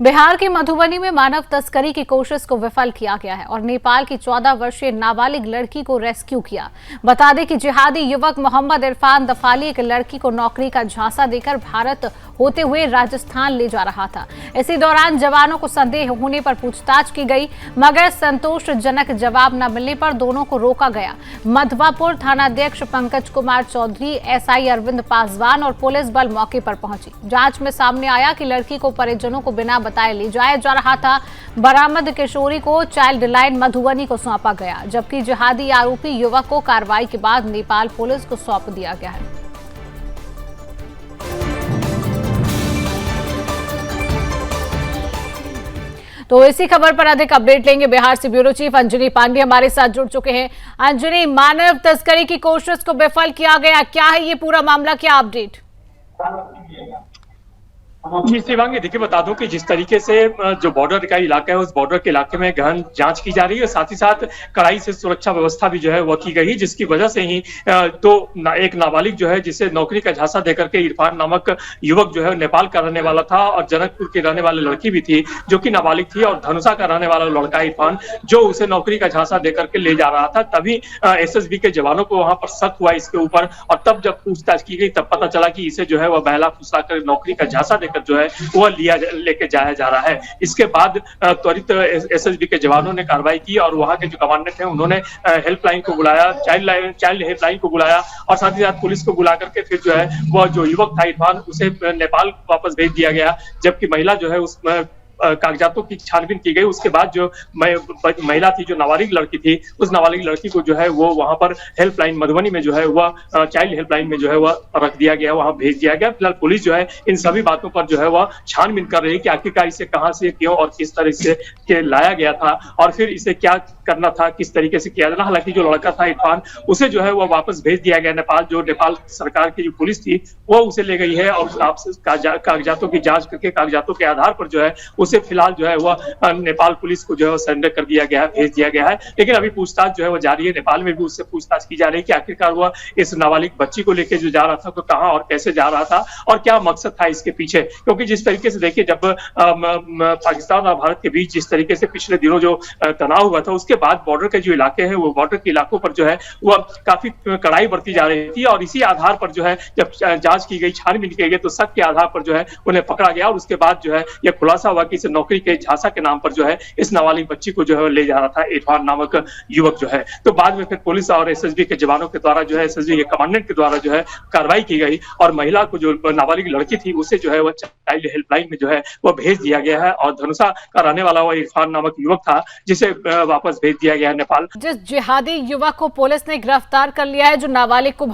बिहार के मधुबनी में मानव तस्करी की कोशिश को विफल किया गया है और नेपाल की 14 वर्षीय नाबालिग लड़की को रेस्क्यू किया। बता दें कि जिहादी युवक मोहम्मद इरफान दफाली एक लड़की को नौकरी का झांसा देकर भारत होते हुए राजस्थान ले जा रहा था। इसी दौरान जवानों को संदेह होने पर पूछताछ की गई, मगर संतोषजनक जवाब न मिलने पर दोनों को रोका गया। मधवापुर थानाध्यक्ष पंकज कुमार चौधरी, एसआई अरविंद पासवान और पुलिस बल मौके पर पहुंची। जांच में सामने आया कि लड़की को परिजनों को बिना बताए ले जाया जा रहा था। बरामद किशोरी को चाइल्ड लाइन मधुबनी को सौंपा गया, जबकि जिहादी आरोपी युवक को कार्रवाई के बाद नेपाल पुलिस को सौंप दिया गया है। तो इसी खबर पर अधिक अपडेट लेंगे। बिहार से ब्यूरो चीफ अंजनी पांडे हमारे साथ जुड़ चुके हैं। अंजनी, मानव तस्करी की कोशिश को विफल किया गया, क्या है ये पूरा मामला, क्या अपडेट? जी शिवांगी, देखिए बता दूं कि जिस तरीके से जो बॉर्डर का इलाका है उस बॉर्डर के इलाके में गहन जांच की जा रही है, साथ ही साथ कड़ाई से सुरक्षा व्यवस्था भी जो है वो की गई, जिसकी वजह से ही एक नाबालिग जो है जिसे नौकरी का झांसा देकर के इरफान नामक युवक जो है नेपाल का रहने वाला था और जनकपुर की रहने वाली लड़की भी थी जो कि नाबालिग थी, और धनुषा का रहने वाला लड़का इरफान जो उसे नौकरी का झांसा देकर के ले जा रहा था। तभी एसएसबी के जवानों को वहां पर शक हुआ इसके ऊपर, और तब जब पूछताछ की गई तब पता चला कि इसे जो है वह बहला फुसला कर नौकरी का झांसा जो है वो लेके जाया जा रहा है। इसके बाद त्वरित एसएसबी के जवानों ने कार्रवाई की और वहां के जो कमांडेंट हैं उन्होंने हेल्पलाइन को बुलाया, चाइल्ड हेल्पलाइन को बुलाया, और साथ ही साथ पुलिस को बुला करके फिर जो है वो जो युवक था इरफान उसे नेपाल वापस भेज दिया गया, जबकि महिला जो है उसमें कागजातों की छानबीन की गई। उसके बाद जो महिला थी, जो नाबालिग लड़की थी, उस नाबालिग लड़की को जो है वो वहां पर हेल्पलाइन मधुबनी में जो है वह चाइल्ड हेल्पलाइन में जो है वह रख दिया गया, वहां भेज दिया गया। फिलहाल पुलिस जो है इन सभी बातों पर जो है वह छानबीन कर रही है कि आखिरकार इसे कहां से, क्यों और किस तरह से लाया गया था और फिर इसे क्या करना था, किस तरीके से किया जाना। हालांकि जो लड़का था इरफान, उसे जो है वह वापस भेज दिया गया नेपाल। जो नेपाल सरकार की जो पुलिस थी वो उसे ले गई है और कागजातों की जांच करके कागजातों के आधार पर जो है उसे फिलहाल जो है वह नेपाल पुलिस को जो है सरेंडर कर दिया गया है, भेज दिया गया है। लेकिन अभी पूछताछ जो है वो जारी है। नेपाल में भी उससे पूछताछ की जा रही है कि आखिरकार वह इस नाबालिग बच्ची को लेकर जो जा रहा था तो कहां और कैसे जा रहा था और क्या मकसद था इसके पीछे। क्योंकि जिस तरीके से देखिए, जब पाकिस्तान और भारत के बीच जिस तरीके से पिछले दिनों जो तनाव हुआ था, उसके बाद बॉर्डर के जो इलाके हैं वो बॉर्डर के इलाकों पर जो है वह काफी कड़ाई बरती जा रही थी, और इसी आधार पर जो है जब जांच की गई, छानबीन की गई, तो शक के आधार पर जो है उन्हें पकड़ा गया और उसके बाद जो है यह खुलासा हुआ कि इसे नौकरी के झांसा के नाम पर जो है इस नाबालिग बच्ची को जो है ले जा रहा था इरफान नामक युवक जो है। तो बाद में फिर पुलिस और एसएसबी के जवानों के द्वारा जो है, एसएसबी के कमांडेंट के द्वारा जो है कार्रवाई की गई और महिला को, जो नाबालिग लड़की थी, उसे जो है वह चाइल्ड हेल्पलाइन में जो है वह भेज दिया गया है, और धनुषा का रहने वाला वह इरफान नामक युवक था जिसे वापस भेज दिया गया है नेपाल। जिस जिहादी युवक को पुलिस ने गिरफ्तार कर लिया है, जो नाबालिग को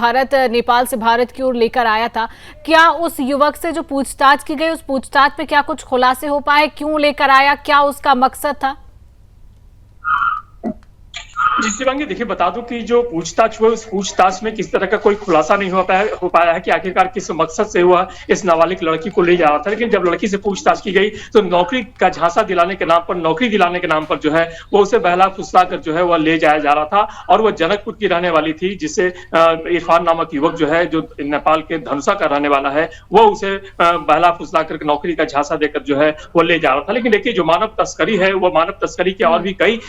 नेपाल से भारत की ओर लेकर आया था, क्या उस युवक से जो पूछताछ की गई उस पूछताछ में क्या कुछ खुलासे हो पाए? क्यों लेकर आया, क्या उसका मकसद था? जी शिवांगी, देखिए बता दूं कि जो पूछताछ हुई उस पूछताछ में किस तरह का कोई खुलासा नहीं हो पाया है कि आखिरकार किस मकसद से हुआ इस नाबालिग लड़की को ले जा रहा था। लेकिन जब लड़की से पूछताछ की गई तो नौकरी का झांसा दिलाने के नाम पर, नौकरी दिलाने के नाम पर जो है वो उसे बहला फुसला कर जो है वह ले जाया जा रहा था, और वह जनकपुर की रहने वाली थी, जिसे इरफान नामक युवक जो है, जो नेपाल के धनुषा का रहने वाला है, वो उसे बहला फुसला कर नौकरी का झांसा देकर जो है वो ले जा रहा था। लेकिन देखिए, जो मानव तस्करी है, वो मानव तस्करी के और भी कई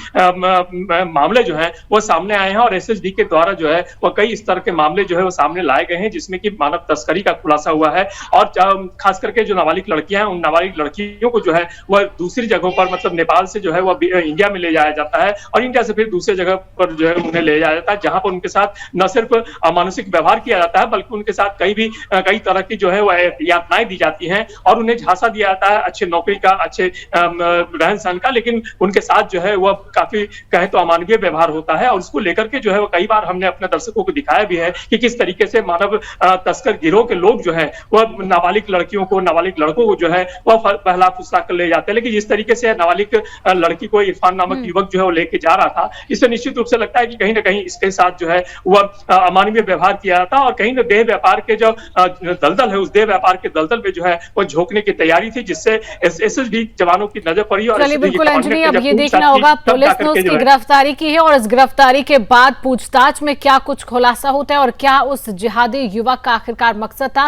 मामले जो है वो सामने आए हैं, और एसएसबी के द्वारा जो है वो कई इस तरह के मामले जो है वो सामने लाए गए हैं जिसमें कि मानव तस्करी का खुलासा हुआ है। और खास करके जो नाबालिग लड़कियां हैं, उन नाबालिग लड़कियों को जो है वह दूसरी जगहों पर, मतलब नेपाल से जो है वह इंडिया में ले जाया जाता है, और इंडिया से फिर दूसरी जगह पर जो है उन्हें ले जाया जाता है, जहां पर उनके साथ न सिर्फ अमानुषिक व्यवहार किया जाता है बल्कि उनके साथ कई तरह की जो है वह यातनाएं दी जाती हैं, और उन्हें झांसा दिया जाता है अच्छे नौकरी का, अच्छे रहन सहन का। लेकिन उनके साथ जो है वह काफी कहे तो अमानवीय व्यवहार होता है, और उसको लेकर के जो है वो कई बार हमने अपने दर्शकों को दिखाया भी है कि किस तरीके से मानव तस्कर गिरोह के लोग जो है वह नाबालिग लड़कियों को, नाबालिग लड़कों को जो है वह पहला फुसला कर ले जाते हैं। लेकिन जिस तरीके से नाबालिग लड़की को इरफान नामक युवक जो है वो लेके जा रहा था, इससे निश्चित रूप से लगता है कि कहीं ना कहीं इसके साथ जो है वह अमानवीय व्यवहार किया था, और कहीं ना देह व्यापार के जो दलदल है, उस देह व्यापार के दलदल में जो है वो झोंकने की तैयारी थी, जिससे एसएसबी जवानों की नजर पड़ी। और बिल्कुल अंजनी, अब ये देखना होगा पुलिस ने उसकी गिरफ्तारी की है, और इस गिरफ्तारी के बाद पूछताछ में क्या कुछ खुलासा होता है और क्या उस जिहादी युवक का आखिरकार मकसद था।